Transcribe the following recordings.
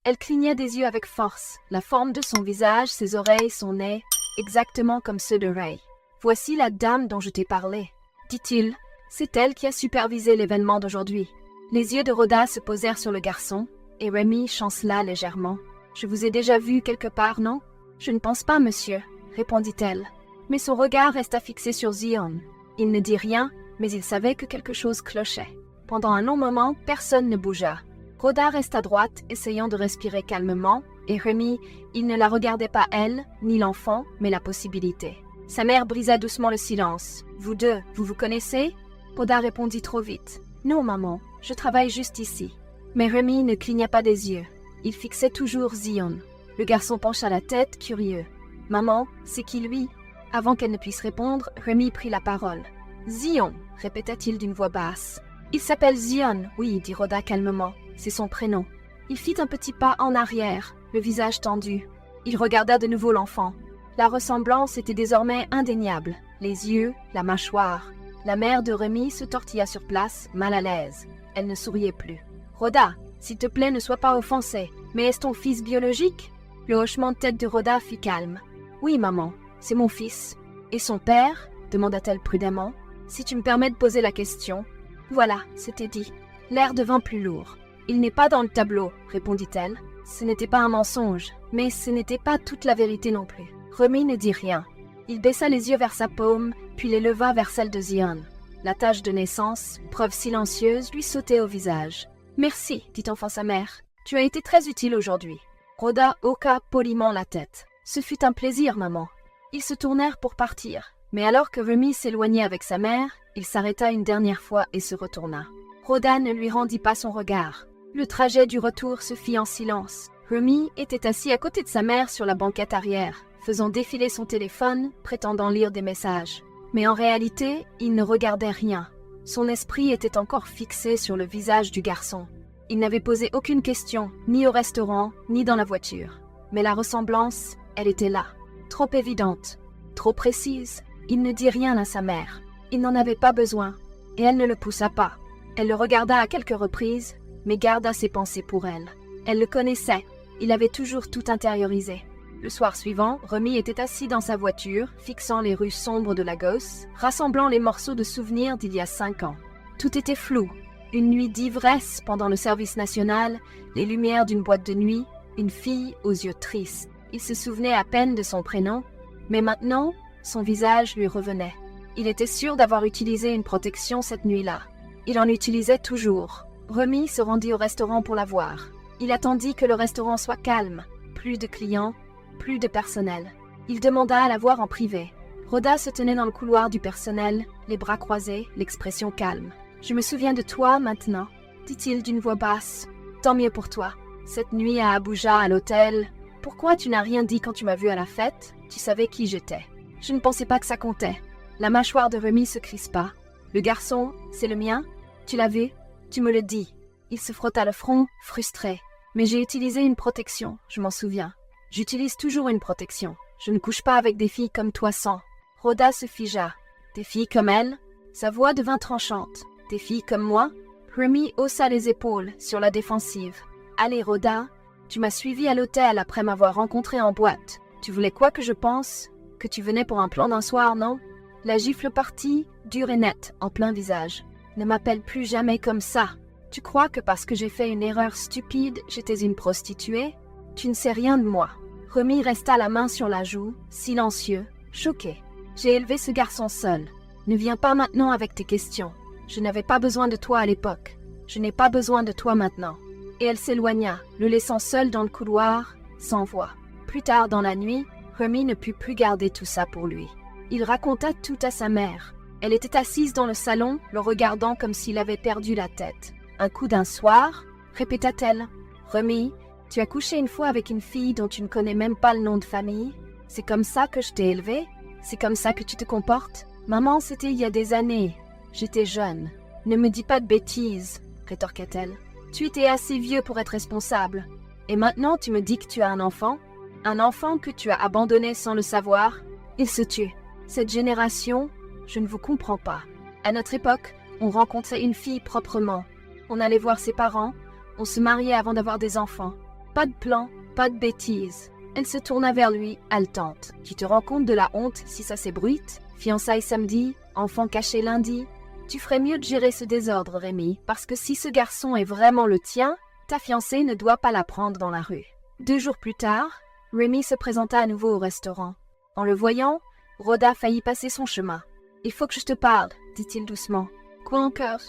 Elle clignait des yeux avec force, la forme de son visage, ses oreilles, son nez, exactement comme ceux de Ray. « Voici la dame dont je t'ai parlé, » dit-il. C'est elle qui a supervisé l'événement d'aujourd'hui. Les yeux de Rhoda se posèrent sur le garçon, et Remy chancela légèrement. « Je vous ai déjà vu quelque part, non? »« Je ne pense pas, monsieur, » répondit-elle. Mais son regard resta fixé sur Zion. Il ne dit rien, mais il savait que quelque chose clochait. Pendant un long moment, personne ne bougea. Rhoda resta droite, essayant de respirer calmement, et Remy, il ne la regardait pas elle, ni l'enfant, mais la possibilité. Sa mère brisa doucement le silence. « Vous deux, vous vous connaissez ?» Rhoda répondit trop vite. « Non, maman, je travaille juste ici. » Mais Remy ne cligna pas des yeux. Il fixait toujours Zion. Le garçon pencha la tête, curieux. « Maman, c'est qui lui ?» Avant qu'elle ne puisse répondre, Remy prit la parole. « Zion, répéta-t-il d'une voix basse. « Il s'appelle Zion, oui, dit Rhoda calmement. C'est son prénom. » Il fit un petit pas en arrière, le visage tendu. Il regarda de nouveau l'enfant. La ressemblance était désormais indéniable. Les yeux, la mâchoire. La mère de Remy se tortilla sur place, mal à l'aise. Elle ne souriait plus. « Rhoda, s'il te plaît, ne sois pas offensée. Mais est-ce ton fils biologique ?» Le hochement de tête de Rhoda fit calme. « Oui, maman, c'est mon fils. »« Et son père ?» demanda-t-elle prudemment. « Si tu me permets de poser la question. » Voilà, c'était dit. L'air devint plus lourd. « Il n'est pas dans le tableau, » répondit-elle. Ce n'était pas un mensonge, mais ce n'était pas toute la vérité non plus. Remy ne dit rien. Il baissa les yeux vers sa paume, puis les leva vers celle de Zion. La tache de naissance, preuve silencieuse, lui sautait au visage. « Merci, dit enfin sa mère. Tu as été très utile aujourd'hui. » Rhoda hoqua poliment la tête. « Ce fut un plaisir, maman. » Ils se tournèrent pour partir, mais alors que Remy s'éloignait avec sa mère, il s'arrêta une dernière fois et se retourna. Rhoda ne lui rendit pas son regard. Le trajet du retour se fit en silence. Remy était assis à côté de sa mère sur la banquette arrière, faisant défiler son téléphone, prétendant lire des messages. Mais en réalité, il ne regardait rien. Son esprit était encore fixé sur le visage du garçon. Il n'avait posé aucune question, ni au restaurant, ni dans la voiture. Mais la ressemblance, elle était là. Trop évidente, trop précise. Il ne dit rien à sa mère. Il n'en avait pas besoin, et elle ne le poussa pas. Elle le regarda à quelques reprises, mais garda ses pensées pour elle. Elle le connaissait, il avait toujours tout intériorisé. Le soir suivant, Remy était assis dans sa voiture, fixant les rues sombres de Lagos, rassemblant les morceaux de souvenirs d'il y a 5 ans. Tout était flou. Une nuit d'ivresse pendant le service national, les lumières d'une boîte de nuit, une fille aux yeux tristes. Il se souvenait à peine de son prénom, mais maintenant, son visage lui revenait. Il était sûr d'avoir utilisé une protection cette nuit-là. Il en utilisait toujours. Remy se rendit au restaurant pour la voir. Il attendit que le restaurant soit calme. Plus de clients, plus de personnel. Il demanda à la voir en privé. Rhoda se tenait dans le couloir du personnel, les bras croisés, l'expression calme. « Je me souviens de toi maintenant, » dit-il d'une voix basse. « Tant mieux pour toi. Cette nuit à Abuja, à l'hôtel, pourquoi tu n'as rien dit quand tu m'as vue à la fête? Tu savais qui j'étais. » Je ne pensais pas que ça comptait. La mâchoire de Remy se crispa. « Le garçon, c'est le mien? Tu l'as vu? Tu me le dis. » Il se frotta le front, frustré. « Mais j'ai utilisé une protection, je m'en souviens. J'utilise toujours une protection. Je ne couche pas avec des filles comme toi sans. » Rhoda se figea. « Des filles comme elle ?» Sa voix devint tranchante. « Des filles comme moi ?» Remy haussa les épaules, sur la défensive. « Allez, Rhoda, tu m'as suivi à l'hôtel après m'avoir rencontré en boîte. Tu voulais quoi que je pense? Que tu venais pour un plan d'un soir, non ?» La gifle partit, dure et nette, en plein visage. « Ne m'appelle plus jamais comme ça. Tu crois que parce que j'ai fait une erreur stupide, j'étais une prostituée? Tu ne sais rien de moi. » Remy resta la main sur la joue, silencieux, choqué. « J'ai élevé ce garçon seul. Ne viens pas maintenant avec tes questions. Je n'avais pas besoin de toi à l'époque. Je n'ai pas besoin de toi maintenant. » Et elle s'éloigna, le laissant seul dans le couloir, sans voix. Plus tard dans la nuit, Remy ne put plus garder tout ça pour lui. Il raconta tout à sa mère. Elle était assise dans le salon, le regardant comme s'il avait perdu la tête. « Un coup d'un soir ?» répéta-t-elle. « Remy, tu as couché une fois avec une fille dont tu ne connais même pas le nom de famille? C'est comme ça que je t'ai élevée? C'est comme ça que tu te comportes? Maman, c'était il y a des années. J'étais jeune. Ne me dis pas de bêtises, rétorqua-t-elle. Tu étais assez vieux pour être responsable. Et maintenant, tu me dis que tu as un enfant? Un enfant que tu as abandonné sans le savoir? Il se tut. Cette génération, je ne vous comprends pas. À notre époque, on rencontrait une fille proprement. On allait voir ses parents, on se mariait avant d'avoir des enfants. Pas de plan, pas de bêtises. Elle se tourna vers lui, haletante. Tu te rends compte de la honte si ça s'ébruite? Fiançailles samedi, enfant caché lundi. Tu ferais mieux de gérer ce désordre, Rémi, parce que si ce garçon est vraiment le tien, ta fiancée ne doit pas la prendre dans la rue. 2 jours plus tard, Rémi se présenta à nouveau au restaurant. En le voyant, Rhoda faillit passer son chemin. « Il faut que je te parle, dit-il doucement. Quoi encore?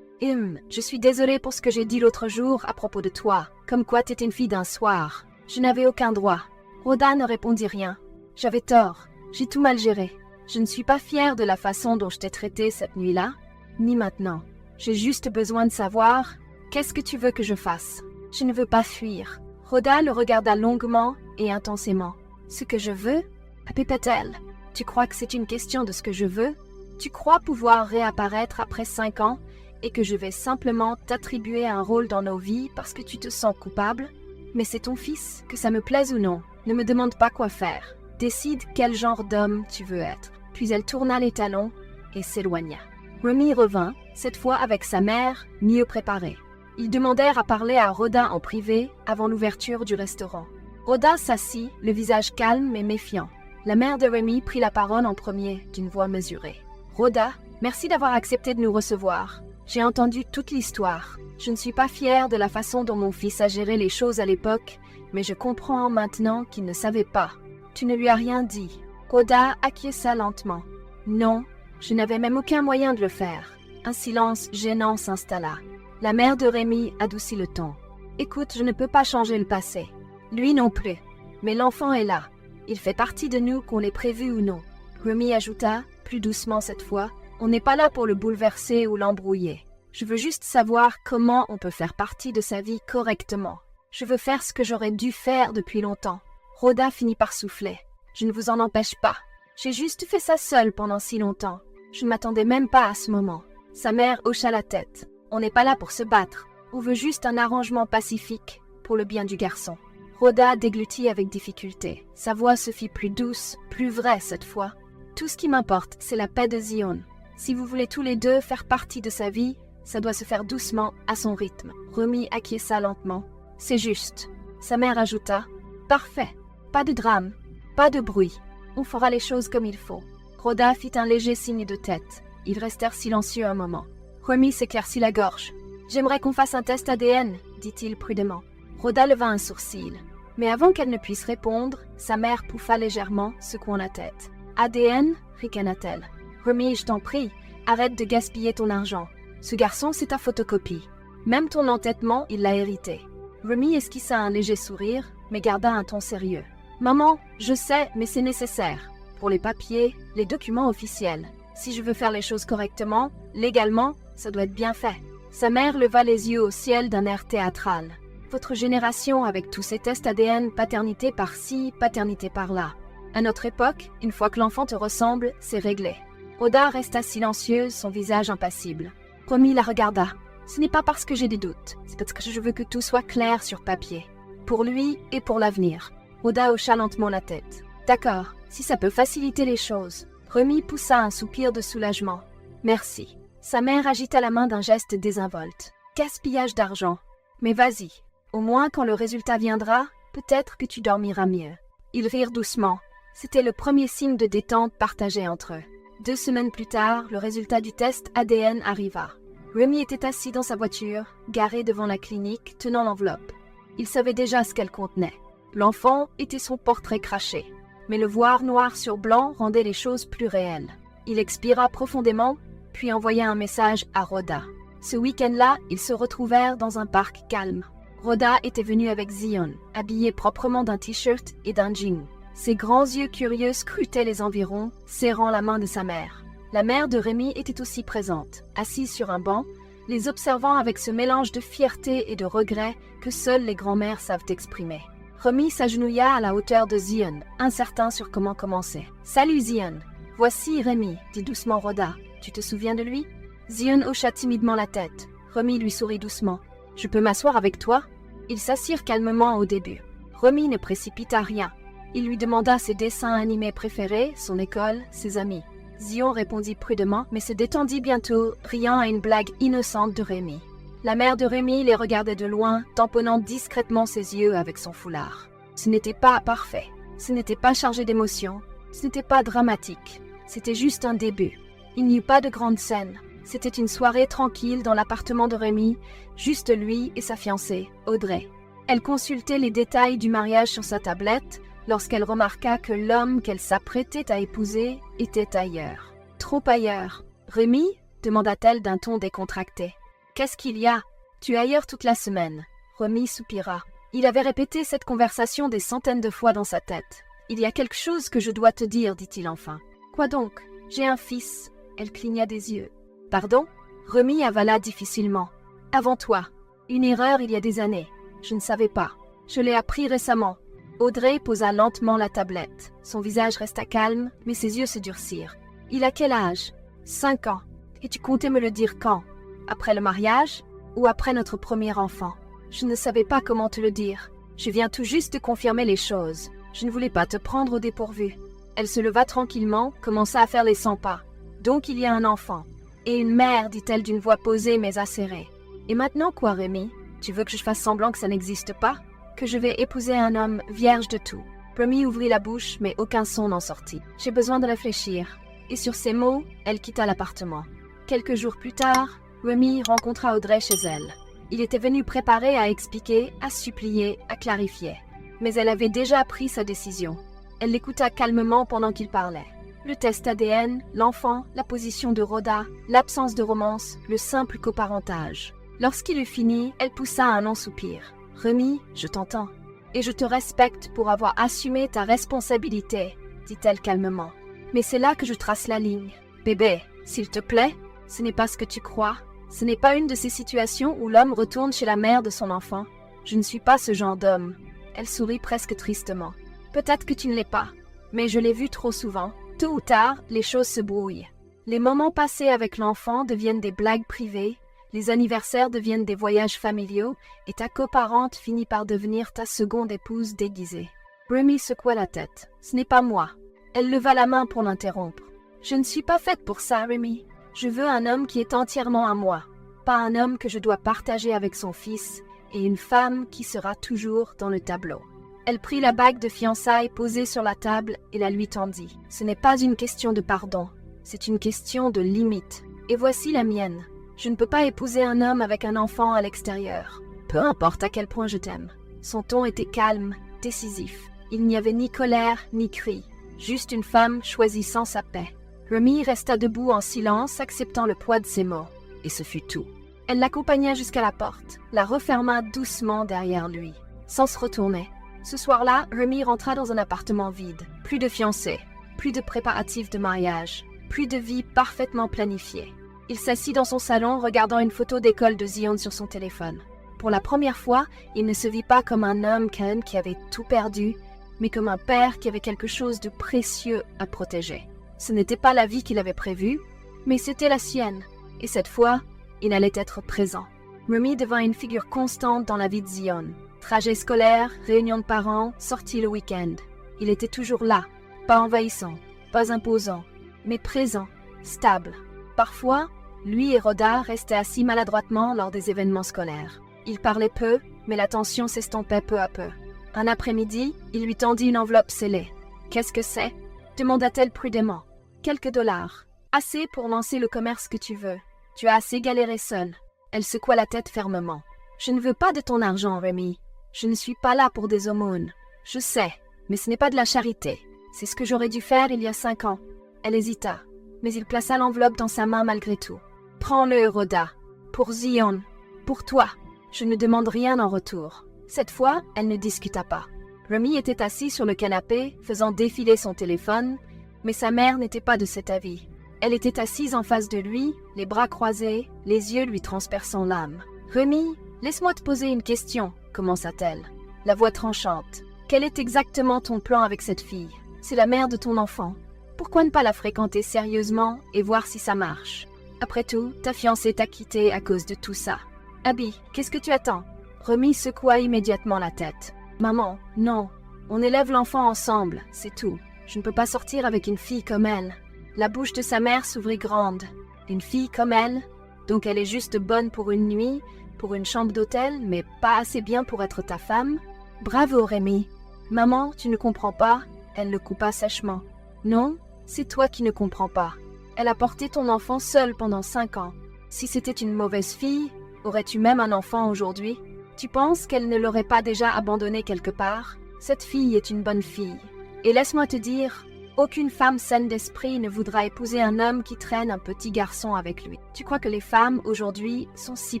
Je suis désolée pour ce que j'ai dit l'autre jour à propos de toi, comme quoi t'étais une fille d'un soir. Je n'avais aucun droit. » Rhoda ne répondit rien. « J'avais tort. J'ai tout mal géré. Je ne suis pas fière de la façon dont je t'ai traitée cette nuit-là, ni maintenant. J'ai juste besoin de savoir, qu'est-ce que tu veux que je fasse? Je ne veux pas fuir. » Rhoda le regarda longuement et intensément. « Ce que je veux? » répéta-t-elle. « Tu crois que c'est une question de ce que je veux? Tu crois pouvoir réapparaître après 5 ans et que je vais simplement t'attribuer un rôle dans nos vies parce que tu te sens coupable? Mais c'est ton fils, que ça me plaise ou non. Ne me demande pas quoi faire. Décide quel genre d'homme tu veux être. » Puis elle tourna les talons et s'éloigna. Rémi revint, cette fois avec sa mère, mieux préparée. Ils demandèrent à parler à Rhoda en privé avant l'ouverture du restaurant. Rhoda s'assit, le visage calme et méfiant. La mère de Rémi prit la parole en premier, d'une voix mesurée. « Rhoda, merci d'avoir accepté de nous recevoir. J'ai entendu toute l'histoire. Je ne suis pas fière de la façon dont mon fils a géré les choses à l'époque, mais je comprends maintenant qu'il ne savait pas. Tu ne lui as rien dit. » Rhoda acquiesça lentement. « Non, je n'avais même aucun moyen de le faire. » Un silence gênant s'installa. La mère de Rémi adoucit le ton. « Écoute, je ne peux pas changer le passé. Lui non plus. Mais l'enfant est là. Il fait partie de nous qu'on l'ait prévu ou non. » Rémi ajouta, plus doucement cette fois, « On n'est pas là pour le bouleverser ou l'embrouiller. Je veux juste savoir comment on peut faire partie de sa vie correctement. Je veux faire ce que j'aurais dû faire depuis longtemps. » Rhoda finit par souffler. « Je ne vous en empêche pas. J'ai juste fait ça seule pendant si longtemps. Je ne m'attendais même pas à ce moment. » Sa mère hocha la tête. « On n'est pas là pour se battre. On veut juste un arrangement pacifique pour le bien du garçon. » Rhoda déglutit avec difficulté. Sa voix se fit plus douce, plus vraie cette fois. « Tout ce qui m'importe, c'est la paix de Zion. Si vous voulez tous les deux faire partie de sa vie, ça doit se faire doucement, à son rythme. » Rémi acquiesça lentement. « C'est juste. » Sa mère ajouta. « Parfait. Pas de drame. Pas de bruit. On fera les choses comme il faut. » Rhoda fit un léger signe de tête. Ils restèrent silencieux un moment. Rémi s'éclaircit la gorge. « J'aimerais qu'on fasse un test ADN, dit-il prudemment. Rhoda leva un sourcil. Mais avant qu'elle ne puisse répondre, sa mère pouffa légèrement, secouant la tête. « ADN » ricana-t-elle. « Rémi, je t'en prie, arrête de gaspiller ton argent. Ce garçon, c'est ta photocopie. Même ton entêtement, il l'a hérité. » Rémi esquissa un léger sourire, mais garda un ton sérieux. « Maman, je sais, mais c'est nécessaire. Pour les papiers, les documents officiels. Si je veux faire les choses correctement, légalement, ça doit être bien fait. » Sa mère leva les yeux au ciel d'un air théâtral. « Votre génération, avec tous ces tests ADN, paternité par-ci, paternité par-là. À notre époque, une fois que l'enfant te ressemble, c'est réglé. » Rhoda resta silencieuse, son visage impassible. Rémi la regarda. « Ce n'est pas parce que j'ai des doutes, c'est parce que je veux que tout soit clair sur papier. Pour lui et pour l'avenir. » Rhoda hocha lentement la tête. « D'accord, si ça peut faciliter les choses. » Rémi poussa un soupir de soulagement. « Merci. » Sa mère agita la main d'un geste désinvolte. « Gaspillage d'argent. Mais vas-y. Au moins, quand le résultat viendra, peut-être que tu dormiras mieux. » Ils rirent doucement. C'était le premier signe de détente partagé entre eux. 2 semaines plus tard, le résultat du test ADN arriva. Rémi était assis dans sa voiture, garé devant la clinique, tenant l'enveloppe. Il savait déjà ce qu'elle contenait. L'enfant était son portrait craché. Mais le voir noir sur blanc rendait les choses plus réelles. Il expira profondément, puis envoya un message à Rhoda. Ce week-end-là, ils se retrouvèrent dans un parc calme. Rhoda était venue avec Zion, habillée proprement d'un t-shirt et d'un jean. Ses grands yeux curieux scrutaient les environs, serrant la main de sa mère. La mère de Rémi était aussi présente, assise sur un banc, les observant avec ce mélange de fierté et de regret que seules les grands-mères savent exprimer. Rémi s'agenouilla à la hauteur de Zion, incertain sur comment commencer. « Salut Zion. Voici Rémi, dit doucement Rhoda. Tu te souviens de lui ?» Zion hocha timidement la tête. Rémi lui sourit doucement. « Je peux m'asseoir avec toi ?» Ils s'assirent calmement au début. Rémi ne précipita rien. Il lui demanda ses dessins animés préférés, son école, ses amis. Zion répondit prudemment, mais se détendit bientôt, riant à une blague innocente de Rémi. La mère de Rémi les regardait de loin, tamponnant discrètement ses yeux avec son foulard. Ce n'était pas parfait, ce n'était pas chargé d'émotions, ce n'était pas dramatique, c'était juste un début. Il n'y eut pas de grande scène. C'était une soirée tranquille dans l'appartement de Rémi, juste lui et sa fiancée, Audrey. Elle consultait les détails du mariage sur sa tablette lorsqu'elle remarqua que l'homme qu'elle s'apprêtait à épouser était ailleurs. Trop ailleurs. « Rémi ?» demanda-t-elle d'un ton décontracté. « Qu'est-ce qu'il y a ? Tu es ailleurs toute la semaine. » Rémi soupira. Il avait répété cette conversation des centaines de fois dans sa tête. « Il y a quelque chose que je dois te dire, dit-il enfin. »« Quoi donc ? J'ai un fils. » Elle cligna des yeux. « Pardon ?» Rémi avala difficilement. « Avant toi. Une erreur il y a des années. Je ne savais pas. Je l'ai appris récemment. » Audrey posa lentement la tablette. Son visage resta calme, mais ses yeux se durcirent. « Il a quel âge ? » 5 ans. Et tu comptais me le dire quand ? Après le mariage ? Ou après notre premier enfant ? Je ne savais pas comment te le dire. Je viens tout juste de confirmer les choses. Je ne voulais pas te prendre au dépourvu. Elle se leva tranquillement, commença à faire les 100 pas. Donc il y a un enfant. Et une mère, dit-elle d'une voix posée mais acérée. Et maintenant quoi, Rémi ? Tu veux que je fasse semblant que ça n'existe pas ? Que je vais épouser un homme vierge de tout ? Rémi ouvrit la bouche, mais aucun son n'en sortit. J'ai besoin de réfléchir. Et sur ces mots, elle quitta l'appartement. Quelques jours plus tard, Rémi rencontra Audrey chez elle. Il était venu préparé à expliquer, à supplier, à clarifier. Mais elle avait déjà pris sa décision. Elle l'écouta calmement pendant qu'il parlait. Le test ADN, l'enfant, la position de Rhoda, l'absence de romance, le simple coparentage. Lorsqu'il eut fini, elle poussa un long soupir. « Rémi, je t'entends. Et je te respecte pour avoir assumé ta responsabilité, » dit-elle calmement. « Mais c'est là que je trace la ligne. Bébé, s'il te plaît, ce n'est pas ce que tu crois. Ce n'est pas une de ces situations où l'homme retourne chez la mère de son enfant. Je ne suis pas ce genre d'homme. » Elle sourit presque tristement. « Peut-être que tu ne l'es pas, mais je l'ai vu trop souvent. Tôt ou tard, les choses se brouillent. Les moments passés avec l'enfant deviennent des blagues privées, les anniversaires deviennent des voyages familiaux, et ta coparente finit par devenir ta seconde épouse déguisée. » Rémi secoua la tête. « Ce n'est pas moi. » Elle leva la main pour l'interrompre. « Je ne suis pas faite pour ça, Rémi. Je veux un homme qui est entièrement à moi, pas un homme que je dois partager avec son fils, et une femme qui sera toujours dans le tableau. » Elle prit la bague de fiançailles posée sur la table et la lui tendit. « Ce n'est pas une question de pardon, c'est une question de limite. Et voici la mienne. Je ne peux pas épouser un homme avec un enfant à l'extérieur. Peu importe à quel point je t'aime. » Son ton était calme, décisif. Il n'y avait ni colère ni cri, juste une femme choisissant sa paix. Rémi resta debout en silence, acceptant le poids de ses mots. Et ce fut tout. Elle l'accompagna jusqu'à la porte, la referma doucement derrière lui, sans se retourner. Ce soir-là, Rémi rentra dans un appartement vide. Plus de fiancés, plus de préparatifs de mariage, plus de vie parfaitement planifiée. Il s'assit dans son salon, regardant une photo d'école de Zion sur son téléphone. Pour la première fois, il ne se vit pas comme un homme Ken qui avait tout perdu, mais comme un père qui avait quelque chose de précieux à protéger. Ce n'était pas la vie qu'il avait prévue, mais c'était la sienne. Et cette fois, il allait être présent. Rémi devint une figure constante dans la vie de Zion. Trajet scolaire, réunion de parents, sortie le week-end. Il était toujours là, pas envahissant, pas imposant, mais présent, stable. Parfois, lui et Rhoda restaient assis maladroitement lors des événements scolaires. Ils parlaient peu, mais la tension s'estompait peu à peu. Un après-midi, il lui tendit une enveloppe scellée. « Qu'est-ce que c'est ?» demanda-t-elle prudemment. « Quelques dollars. Assez pour lancer le commerce que tu veux. Tu as assez galéré seule. » Elle secoua la tête fermement. « Je ne veux pas de ton argent, Rémi. Je ne suis pas là pour des aumônes. Je sais, mais ce n'est pas de la charité. C'est ce que j'aurais dû faire il y a 5 ans. » Elle hésita, mais il plaça l'enveloppe dans sa main malgré tout. « Prends-le, Rhoda. Pour Zion. Pour toi. Je ne demande rien en retour. » Cette fois, elle ne discuta pas. Rémi était assis sur le canapé, faisant défiler son téléphone, mais sa mère n'était pas de cet avis. Elle était assise en face de lui, les bras croisés, les yeux lui transperçant l'âme. « Rémi, laisse-moi te poser une question, » commença-t-elle, la voix tranchante. « Quel est exactement ton plan avec cette fille ? C'est la mère de ton enfant. Pourquoi ne pas la fréquenter sérieusement et voir si ça marche ? Après tout, ta fiancée t'a quitté à cause de tout ça. Abby, qu'est-ce que tu attends ? » Rémi secoua immédiatement la tête. « Maman, non. On élève l'enfant ensemble, c'est tout. Je ne peux pas sortir avec une fille comme elle. » La bouche de sa mère s'ouvrit grande. « Une fille comme elle ? Donc elle est juste bonne pour une nuit, pour une chambre d'hôtel, mais pas assez bien pour être ta femme? Bravo, Rémi. Maman, tu ne comprends pas? Elle le coupa sèchement. Non, c'est toi qui ne comprends pas. Elle a porté ton enfant seule pendant 5 ans. Si c'était une mauvaise fille, aurais-tu même un enfant aujourd'hui? Tu penses qu'elle ne l'aurait pas déjà abandonné quelque part? Cette fille est une bonne fille. Et laisse-moi te dire, aucune femme saine d'esprit ne voudra épouser un homme qui traîne un petit garçon avec lui. Tu crois que les femmes, aujourd'hui, sont si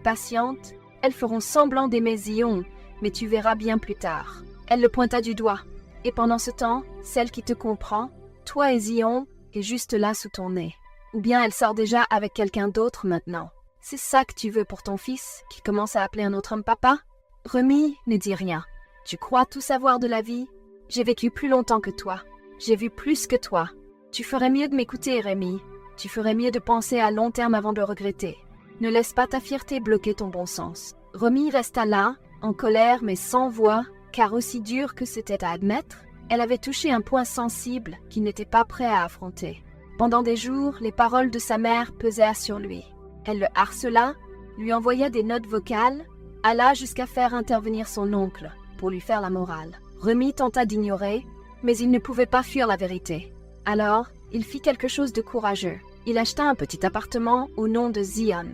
patientes? Elles feront semblant d'aimer Zion, mais tu verras bien plus tard. Elle le pointa du doigt. Et pendant ce temps, celle qui te comprend, toi et Zion, est juste là sous ton nez. Ou bien elle sort déjà avec quelqu'un d'autre maintenant. C'est ça que tu veux pour ton fils, qui commence à appeler un autre homme papa? Rémi ne dit rien. Tu crois tout savoir de la vie? J'ai vécu plus longtemps que toi. J'ai vu plus que toi. Tu ferais mieux de m'écouter, Rémi. Tu ferais mieux de penser à long terme avant de regretter. Ne laisse pas ta fierté bloquer ton bon sens. Rémi resta là, en colère mais sans voix, car aussi dur que c'était à admettre, elle avait touché un point sensible qu'il n'était pas prêt à affronter. Pendant des jours, les paroles de sa mère pesèrent sur lui. Elle le harcela, lui envoya des notes vocales, alla jusqu'à faire intervenir son oncle pour lui faire la morale. Rémi tenta d'ignorer, mais il ne pouvait pas fuir la vérité. Alors, il fit quelque chose de courageux. Il acheta un petit appartement au nom de Zion,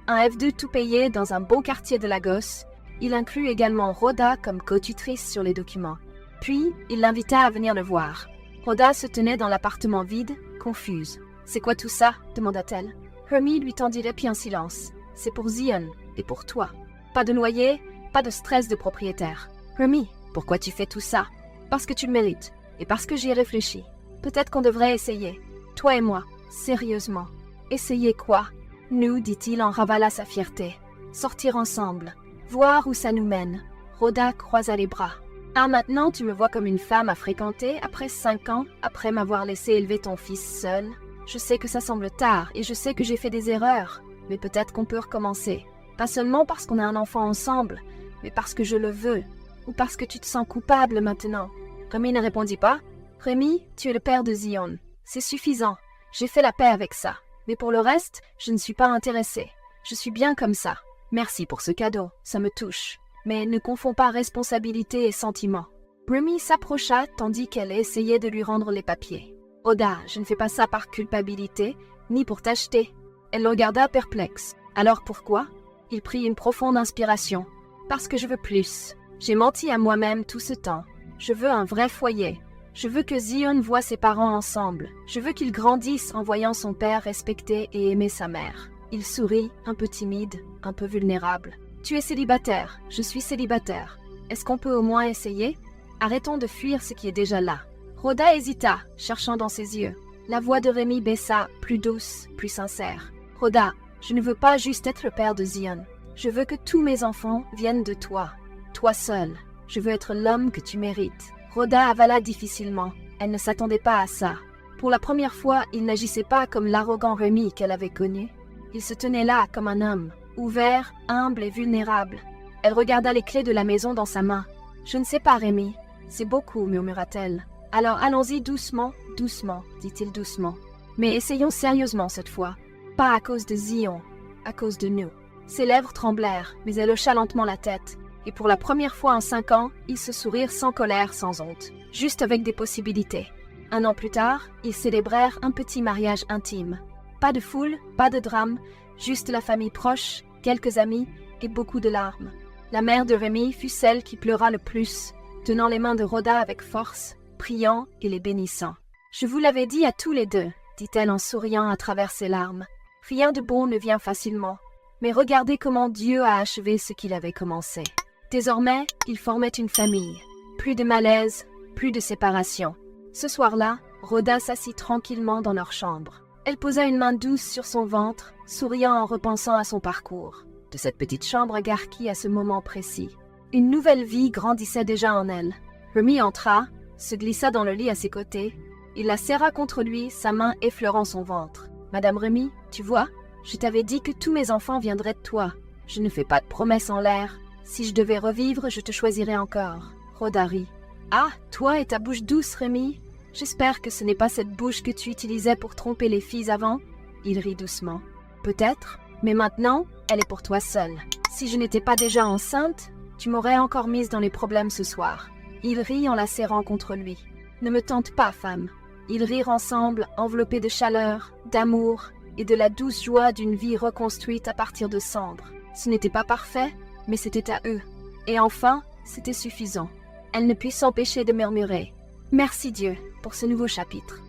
un F2 tout payé dans un beau quartier de Lagos. Il inclut également Rhoda comme co-tutrice sur les documents. Puis, il l'invita à venir le voir. Rhoda se tenait dans l'appartement vide, confuse. « C'est quoi tout ça ?» demanda-t-elle. Rémi lui tendit les pieds en silence. « C'est pour Zion et pour toi. Pas de loyer, pas de stress de propriétaire. Rémi, pourquoi tu fais tout ça? Parce que tu le mérites et parce que j'y ai réfléchi. Peut-être qu'on devrait essayer. Toi et moi, sérieusement. Essayer quoi? Nous, dit-il en ravalant sa fierté. Sortir ensemble. Voir où ça nous mène. » Rhoda croisa les bras. « Ah, maintenant tu me vois comme une femme à fréquenter après 5 ans, après m'avoir laissé élever ton fils seul. Je sais que ça semble tard et je sais que j'ai fait des erreurs, mais peut-être qu'on peut recommencer. Pas seulement parce qu'on a un enfant ensemble, mais parce que je le veux, ou parce que tu te sens coupable maintenant. » Rémi ne répondit pas. « Rémi, tu es le père de Zion. C'est suffisant. J'ai fait la paix avec ça. Mais pour le reste, je ne suis pas intéressée. Je suis bien comme ça. Merci pour ce cadeau, ça me touche. Mais ne confonds pas responsabilité et sentiment. » Rémi s'approcha tandis qu'elle essayait de lui rendre les papiers. « Oda, je ne fais pas ça par culpabilité, ni pour t'acheter. » Elle le regarda perplexe. « Alors pourquoi ?» Il prit une profonde inspiration. « Parce que je veux plus. J'ai menti à moi-même tout ce temps. Je veux un vrai foyer. Je veux que Zion voie ses parents ensemble. Je veux qu'il grandisse en voyant son père respecter et aimer sa mère. » Il sourit, un peu timide, un peu vulnérable. « Tu es célibataire, je suis célibataire. Est-ce qu'on peut au moins essayer? Arrêtons de fuir ce qui est déjà là. » Rhoda hésita, cherchant dans ses yeux. La voix de Rémi baissa, plus douce, plus sincère. « Rhoda, je ne veux pas juste être le père de Zion. Je veux que tous mes enfants viennent de toi. Toi seul. Je veux être l'homme que tu mérites. » Rhoda avala difficilement. Elle ne s'attendait pas à ça. Pour la première fois, il n'agissait pas comme l'arrogant Rémi qu'elle avait connu. Il se tenait là comme un homme, ouvert, humble et vulnérable. Elle regarda les clés de la maison dans sa main. « Je ne sais pas, Rémi. C'est beaucoup, murmura-t-elle. « Alors allons-y doucement, doucement, dit-il doucement. Mais essayons sérieusement cette fois. Pas à cause de Zion, à cause de nous. » Ses lèvres tremblèrent, mais elle hocha lentement la tête. Et pour la première fois en 5 ans, ils se sourirent sans colère, sans honte. Juste avec des possibilités. 1 an plus tard, ils célébrèrent un petit mariage intime. Pas de foule, pas de drame, juste la famille proche, quelques amis et beaucoup de larmes. La mère de Rémi fut celle qui pleura le plus, tenant les mains de Rhoda avec force, priant et les bénissant. « Je vous l'avais dit à tous les deux, » dit-elle en souriant à travers ses larmes. « Rien de bon ne vient facilement, mais regardez comment Dieu a achevé ce qu'il avait commencé. » Désormais, ils formaient une famille. Plus de malaise, plus de séparation. Ce soir-là, Rhoda s'assit tranquillement dans leur chambre. Elle posa une main douce sur son ventre, souriant en repensant à son parcours. De cette petite chambre à Garki à ce moment précis. Une nouvelle vie grandissait déjà en elle. Rémi entra, se glissa dans le lit à ses côtés. Il la serra contre lui, sa main effleurant son ventre. « Madame Rémi, tu vois, je t'avais dit que tous mes enfants viendraient de toi. Je ne fais pas de promesses en l'air. Si je devais revivre, je te choisirais encore. » Rhoda rit. « Ah, toi et ta bouche douce, Rémi. J'espère que ce n'est pas cette bouche que tu utilisais pour tromper les filles avant. » Il rit doucement. « Peut-être, mais maintenant, elle est pour toi seule. » Si je n'étais pas déjà enceinte, tu m'aurais encore mise dans les problèmes ce soir. » Il rit en la serrant contre lui. « Ne me tente pas, femme. » Ils rirent ensemble, enveloppés de chaleur, d'amour et de la douce joie d'une vie reconstruite à partir de cendres. Ce n'était pas parfait, mais c'était à eux. Et enfin, c'était suffisant. Elle ne put s'empêcher de murmurer « Merci Dieu pour ce nouveau chapitre. »